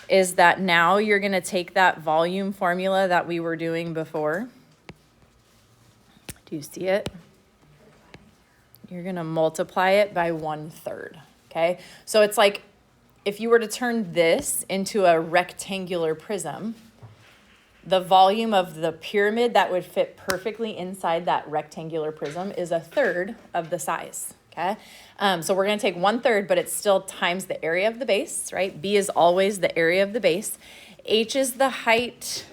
is that now you're going to take that volume formula that we were doing before. Do you see it? You're going to multiply it by 1/3, okay? So it's like if you were to turn this into a rectangular prism, the volume of the pyramid that would fit perfectly inside that rectangular prism is 1/3 of the size, okay? So we're going to take 1/3, but it's still times the area of the base, right? B is always the area of the base. H is the height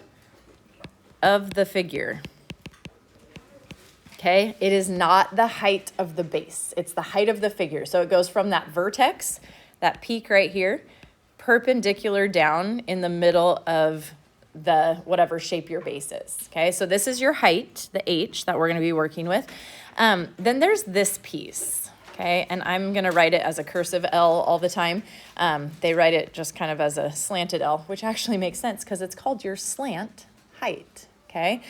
of the figure. Okay, it is not the height of the base. It's the height of the figure. So it goes from that vertex, that peak right here, perpendicular down in the middle of the whatever shape your base is. Okay, so this is your height, the H that we're going to be working with. Then there's this piece. Okay, and I'm going to write it as a cursive L all the time. They write it just kind of as a slanted L, which actually makes sense because it's called your slant height. Okay.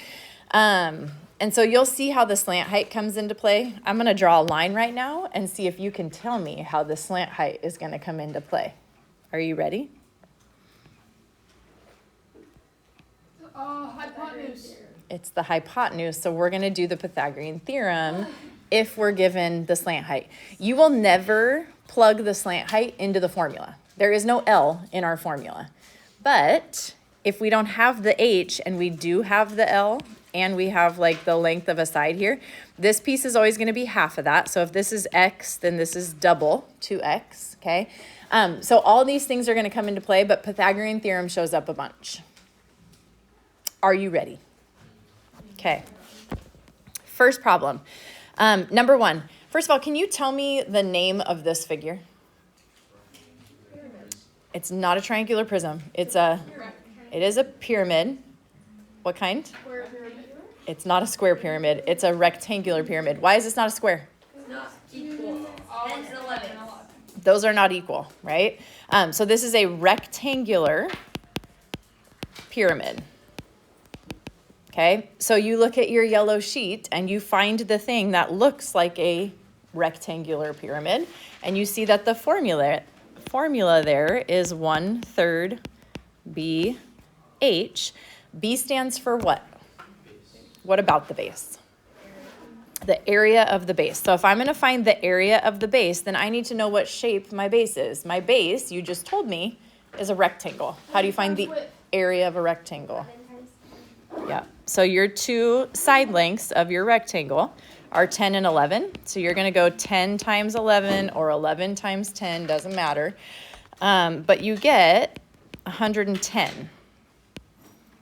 And so you'll see how the slant height comes into play. I'm going to draw a line right now and see if you can tell me how the slant height is going to come into play. Are you ready? Hypotenuse. It's the hypotenuse. So we're going to do the Pythagorean theorem if we're given the slant height. You will never plug the slant height into the formula. There is no L in our formula. But if we don't have the H and we do have the L, and we have like the length of a side here, this piece is always going to be half of that. So if this is X, then this is double 2X, okay? So all these things are going to come into play, but Pythagorean theorem shows up a bunch. Are you ready? Okay. First problem. Number 1. First of all, can you tell me the name of this figure? It's not a triangular prism. It is a pyramid. What kind? Square pyramid. It's not a square pyramid. It's a rectangular pyramid. Why is this not a square? It's not equal. 10 and 11. Those are not equal, right? So this is a rectangular pyramid. Okay, so you look at your yellow sheet and you find the thing that looks like a rectangular pyramid, and you see that the formula there is 1/3 BH. B stands for what? What about the base? The area of the base. So if I'm going to find the area of the base, then I need to know what shape my base is. My base, you just told me, is a rectangle. How do you find the area of a rectangle? Yeah. So your two side lengths of your rectangle are 10 and 11. So you're going to go 10 times 11 or 11 times 10, doesn't matter. But you get 110.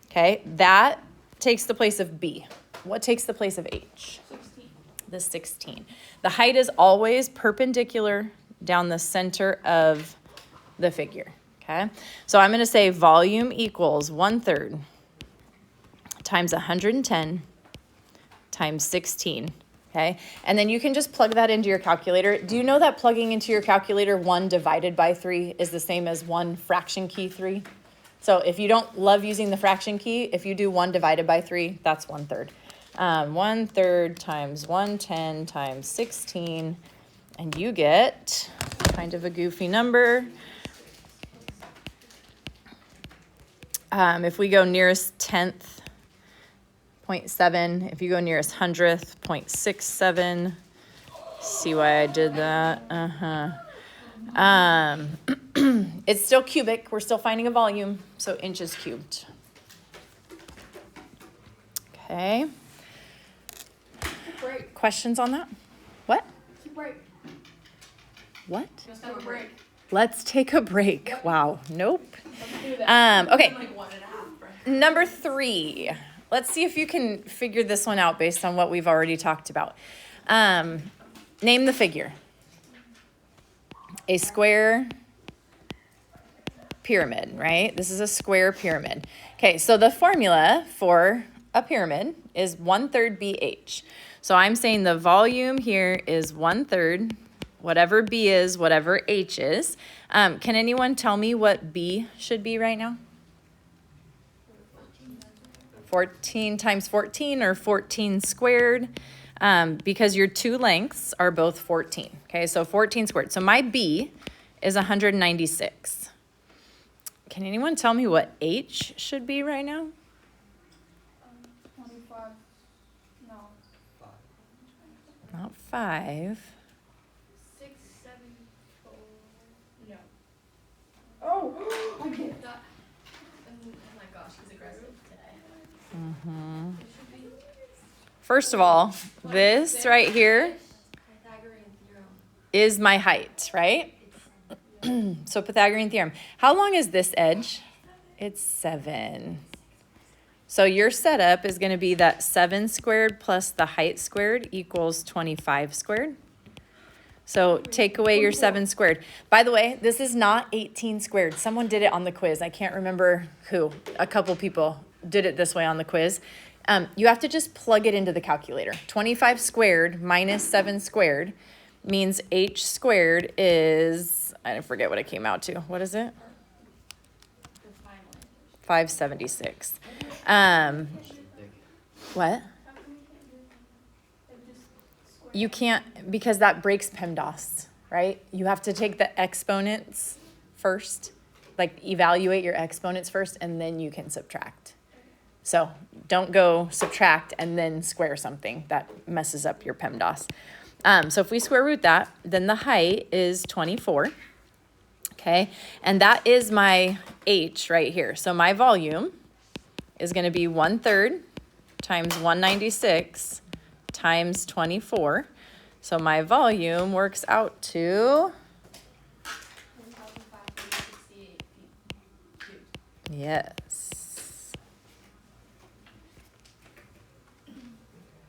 Okay, that takes the place of B. What takes the place of H? 16. The 16. The height is always perpendicular down the center of the figure. Okay, so I'm going to say volume equals 1/3 times 110 times 16. Okay, and then you can just plug that into your calculator. Do you know that plugging into your calculator 1 divided by 3 is the same as 1 fraction key 3? So if you don't love using the fraction key, if you do 1 divided by 3, that's 1/3. 1/3 times 110 times 16, and you get kind of a goofy number. If we go nearest 10th, 0.7. If you go nearest 100th, 0.67. See why I did that? It's still cubic. We're still finding a volume, so inches cubed. Okay. Break. Questions on that? What? Break. What? Let's have a break. Let's take a break. Yep. Wow. Nope. Let's do that. Okay. Like 1.5. Number 3. Let's see if you can figure this one out based on what we've already talked about. Name the figure. A square pyramid, right? This is a square pyramid. Okay, so the formula for a pyramid is 1/3 BH. So I'm saying the volume here is 1/3, whatever B is, whatever H is. Can anyone tell me what B should be right now? 14 times 14 or 14 squared, because your two lengths are both 14. Okay, so 14 squared. So my B is 196. Can anyone tell me what H should be right now? 25. No. Not 5. 6, 7, 4. No. Oh, I get That. Oh my gosh, he's aggressive today. Mm-hmm. It should be First of all, this right here Pythagorean theorem. is my height, right? So Pythagorean theorem. How long is this edge? It's 7. So your setup is going to be that 7 squared plus the height squared equals 25 squared. So take away your 7 squared. By the way, this is not 18 squared. Someone did it on the quiz. I can't remember who. A couple people did it this way on the quiz. You have to just plug it into the calculator. 25 squared minus 7 squared means h squared is, I forget what it came out to. What is it? 576. What? You can't, because that breaks PEMDAS, right? You have to take the exponents first, like evaluate your exponents first, and then you can subtract. So don't go subtract and then square something. That messes up your PEMDAS. So if we square root that, then the height is 24. Okay, and that is my h right here. So my volume is going to be 1/3 times 196 times 24. So my volume works out to, 1,568 feet cubed. yes.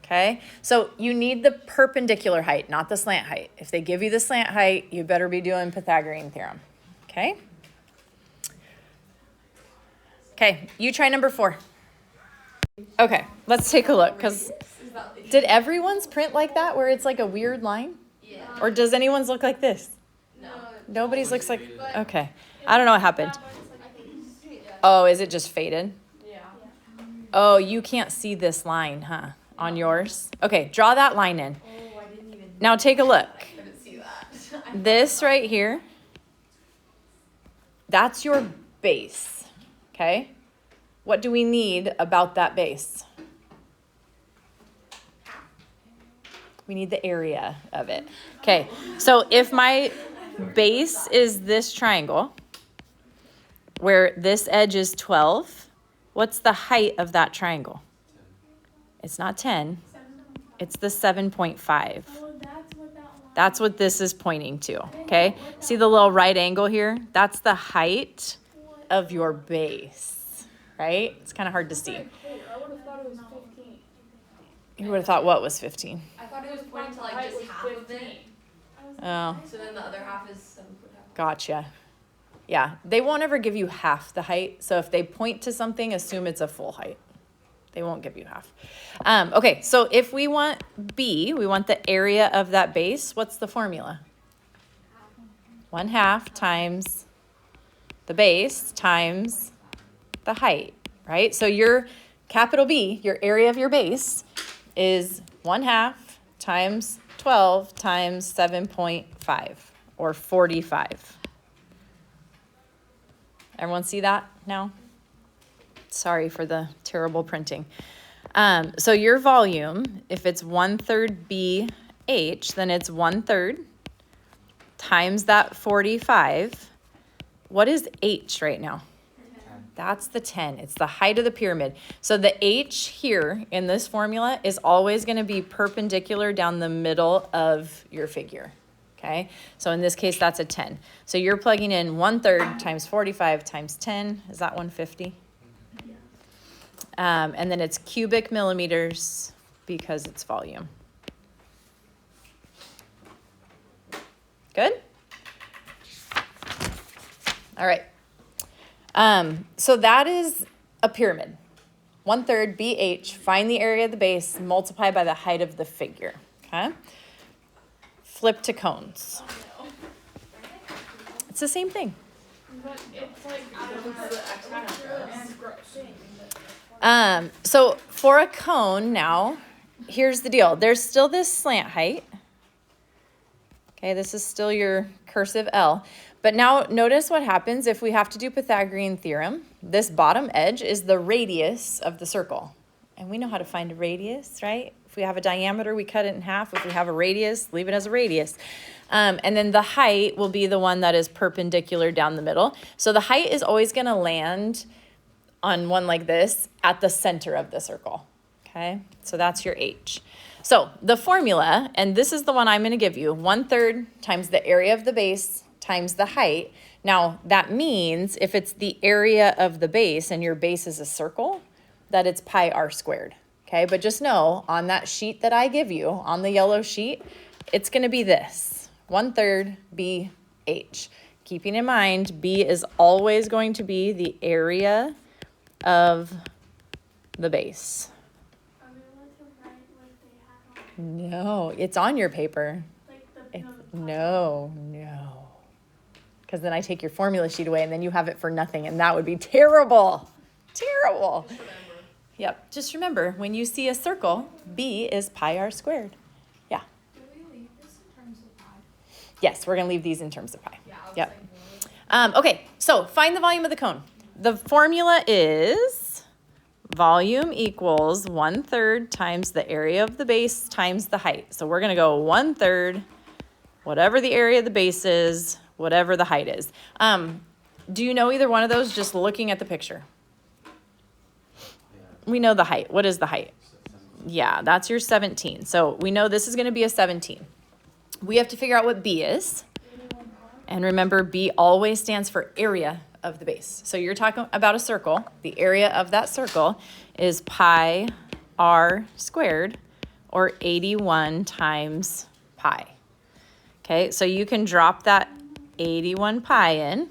Okay, so you need the perpendicular height, not the slant height. If they give you the slant height, you better be doing Pythagorean theorem. Okay? Okay, you try number 4. Okay, let's take a look, because did everyone's print like that, where it's like a weird line? Yeah. Or does anyone's look like this? No. Nobody's looks like, okay. I don't know what happened. Yeah. Oh, is it just faded? Yeah. Oh, you can't see this line, huh? On yours? Okay, draw that line in. Oh, I didn't even. Now take a look. I couldn't see that. This right here, that's your base, okay? What do we need about that base? We need the area of it. Okay, so if my base is this triangle, where this edge is 12, what's the height of that triangle? It's not 10, it's the 7.5. Oh, that's what that line. That's what this is pointing to, okay? See the little right angle here? That's the height of your base, right? It's kind of hard to see. I would have thought it was 15. You would have thought what was 15? I thought it was pointing to like just half of it. Oh, So then the other half is 7 foot half. gotcha. Yeah, they won't ever give you half the height. So if they point to something, assume it's a full height. They won't give you half. Okay, so if we want B, we want the area of that base. What's the formula? 1/2 times the base times the height, right? So your capital B, your area of your base, is 1/2 times 12 times 7.5, or 45. Everyone see that now? Sorry for the terrible printing. So your volume, if it's 1/3 BH, then it's 1/3 times that 45. What is H right now? 10. That's the 10. It's the height of the pyramid. So the H here in this formula is always going to be perpendicular down the middle of your figure. Okay? So in this case, that's a 10. So you're plugging in 1/3 times 45 times 10. Is that 150? And then it's cubic millimeters because it's volume. Good? All right. So that is a pyramid. 1/3 BH, find the area of the base, multiply by the height of the figure. Okay? Flip to cones. It's the same thing. But it's like, I don't know. And gross. So for a cone now, here's the deal. There's still this slant height. Okay, this is still your cursive L. But now notice what happens if we have to do Pythagorean theorem. This bottom edge is the radius of the circle. And we know how to find a radius, right? If we have a diameter, we cut it in half. If we have a radius, leave it as a radius. And then the height will be the one that is perpendicular down the middle. So the height is always going to land on one like this at the center of the circle. Okay, so that's your h. So the formula, and this is the one I'm going to give you, 1/3 times the area of the base times the height. Now that means if it's the area of the base and your base is a circle, that it's pi r squared. Okay, but just know on that sheet that I give you, on the yellow sheet, it's going to be this, 1/3 BH. Keeping in mind, B is always going to be the area of the base. Are we allowed to write what they had on? No, it's on your paper. Like No. Because then I take your formula sheet away and then you have it for nothing, and that would be terrible. Terrible. Just remember. Yep, just remember, when you see a circle, B is pi r squared. Yeah. Do we leave this in terms of pi? Yes, we're going to leave these in terms of pi. Yeah, I was Yep. like, Okay, so find the volume of the cone. The formula is volume equals 1/3 times the area of the base times the height. So we're going to go 1/3, whatever the area of the base is, whatever the height is. Do you know either one of those just looking at the picture? We know the height. What is the height? Yeah, that's your 17. So we know this is going to be a 17. We have to figure out what B is. And remember, B always stands for area of the base. So you're talking about a circle. The area of that circle is pi r squared, or 81 times pi. Okay, so you can drop that 81 pi in.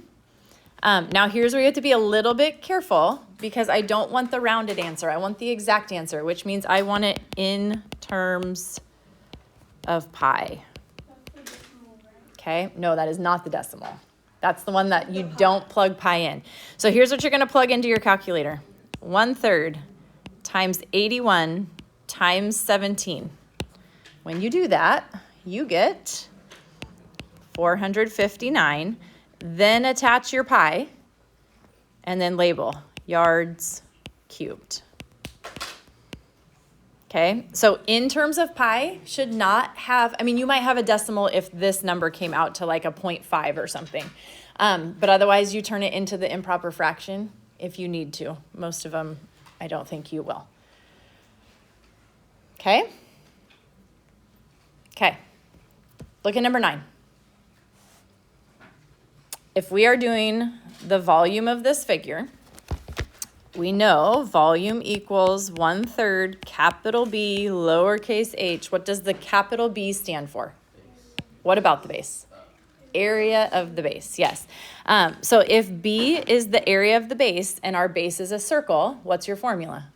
Now here's where you have to be a little bit careful, because I don't want the rounded answer. I want the exact answer, which means I want it in terms of pi. That's the decimal, right? Okay, no, that is not the decimal. That's the one that you don't plug pi in. So here's what you're going to plug into your calculator. 1/3 times 81 times 17. When you do that, you get 459. Then attach your pi and then label yards cubed. Okay, so in terms of pi, should not have, I mean, you might have a decimal if this number came out to like a 0.5 or something. But otherwise, you turn it into the improper fraction if you need to. Most of them, I don't think you will. Okay? Okay. Look at number 9. If we are doing the volume of this figure, we know volume equals 1/3 capital B lowercase h. What does the capital B stand for? What about the base? Area of the base, yes. So if B is the area of the base and our base is a circle, what's your formula?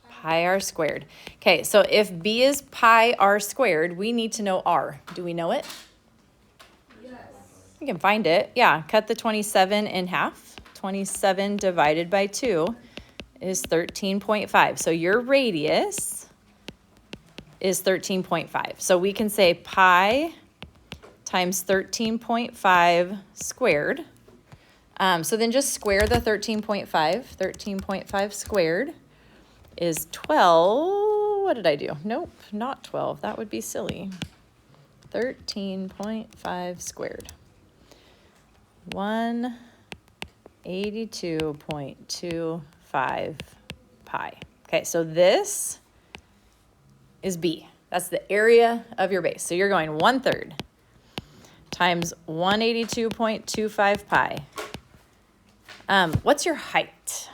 Pi r squared. Okay, so if B is pi r squared, we need to know r. Do we know it? You can find it. Yeah, cut the 27 in half. 27 divided by 2 is 13.5. So your radius is 13.5. So we can say pi times 13.5 squared. So then just square the 13.5. 13.5 squared is 12. What did I do? Nope, not 12. That would be silly. 13.5 squared. 182.25 pi. Okay, so this is B. That's the area of your base. So you're going 1/3 times 182.25 pi. What's your height?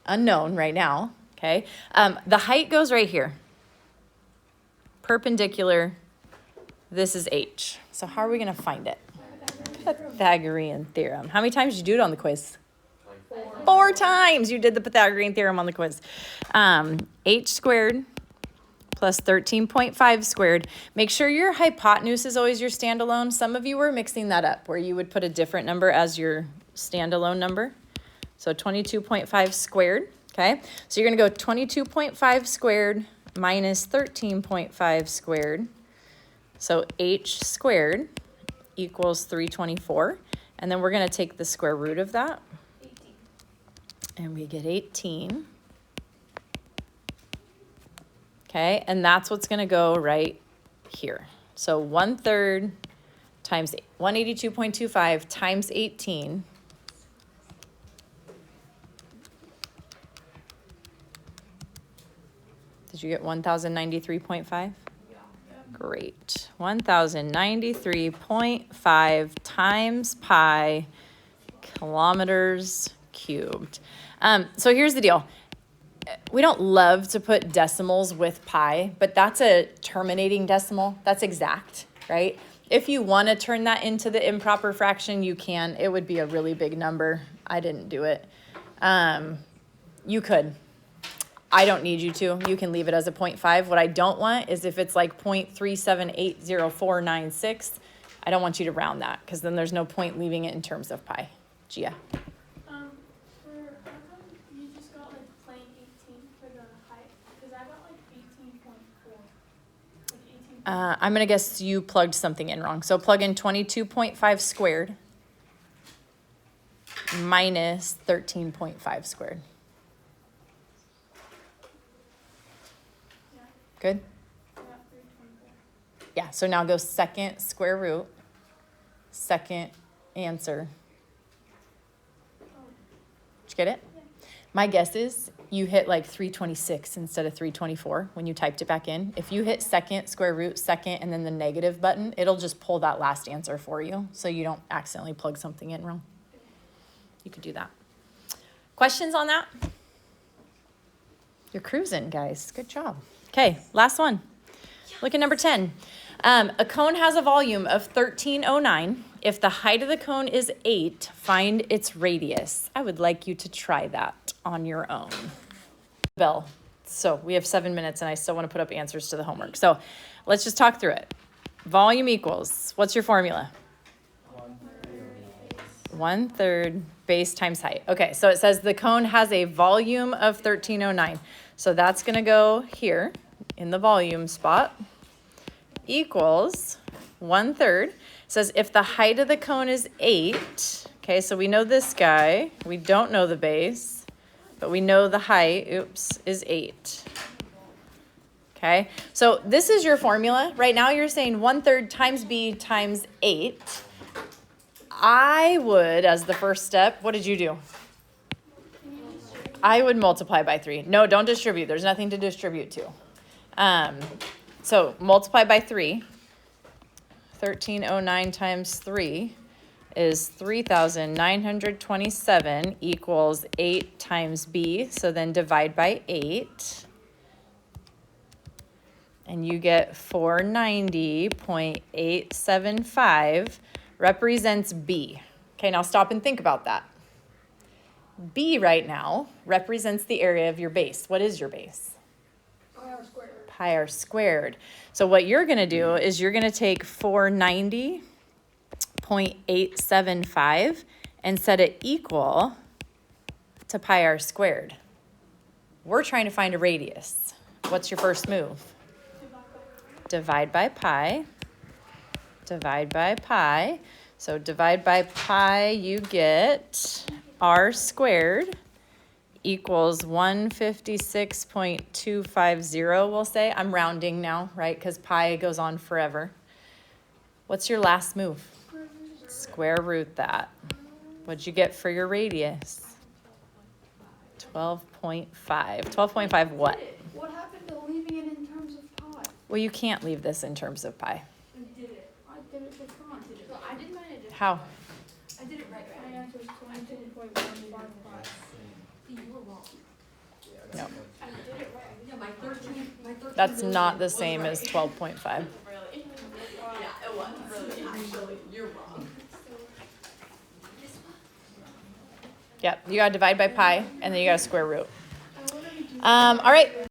Unknown right now, okay? The height goes right here. Perpendicular. This is h. So how are we going to find it? Pythagorean theorem. How many times did you do it on the quiz? 4 times you did the Pythagorean theorem on the quiz. H squared plus 13.5 squared. Make sure your hypotenuse is always your standalone. Some of you were mixing that up where you would put a different number as your standalone number. So 22.5 squared, okay? So you're going to go 22.5 squared minus 13.5 squared. So h squared equals 324. And then we're going to take the square root of that. 18. And we get 18. Okay, and that's what's going to go right here. So 1/3 times 182.25 times 18. Did you get 1093.5? Great. 1093.5 times pi kilometers cubed. So here's the deal. We don't love to put decimals with pi, but that's a terminating decimal. That's exact, right? If you want to turn that into the improper fraction, you can. It would be a really big number. I didn't do it. You could. I don't need you to. You can leave it as a 0.5. What I don't want is if it's like 0.3780496, I don't want you to round that because then there's no point leaving it in terms of pi. Gia. How come you just got like plain 18 for the height? Because I got like 18.4. Like 18. I'm going to guess you plugged something in wrong. So plug in 22.5 squared minus 13.5 squared. Yeah, Good? I got 324. Yeah, so now go second square root, second answer. Did you get it? Yeah. My guess is you hit like 326 instead of 324 when you typed it back in. If you hit second square root, second, and then the negative button, it'll just pull that last answer for you so you don't accidentally plug something in wrong. You could do that. Questions on that? You're cruising, guys. Good job. Okay, last one. Look at number 10. A cone has a volume of 1309. If the height of the cone is 8, find its radius. I would like you to try that on your own. Bell. So we have 7 minutes and I still want to put up answers to the homework. So let's just talk through it. Volume equals, what's your formula? 1/3 base times height. Okay, so it says the cone has a volume of 1309. So that's going to go here in the volume spot. Equals 1/3. It says if the height of the cone is 8, okay, so we know this guy. We don't know the base, but we know the height, is 8. Okay, so this is your formula. Right now you're saying 1/3 times b times 8. I would, as the first step, what did you do? I would multiply by 3. No, don't distribute. There's nothing to distribute to. So multiply by 3. 1309 times 3 is 3,927 equals 8 times b. So then divide by 8. And you get 490.875 represents b. Okay, now stop and think about that. B right now represents the area of your base. What is your base? Pi r squared. Pi r squared. So what you're going to do is you're going to take 490.875 and set it equal to pi r squared. We're trying to find a radius. What's your first move? Divide by pi. Divide by pi. So divide by pi, you get r squared equals 156.250, we'll say. I'm rounding now, right? Because pi goes on forever. What's your last move? Square root that. What'd you get for your radius? 12.5. 12.5 what? What happened to leaving it in terms of pi? Well, you can't leave this in terms of pi. I did it. I did it different. So I did mine a different. How? I did it right. My answer is 22.155. You were wrong. No. I did it right. Yeah, my 13. That's not the same as 12.5. Really? Yeah, it was. Really, actually, you're wrong. Yep, you gotta divide by pi, and then you gotta square root. All right.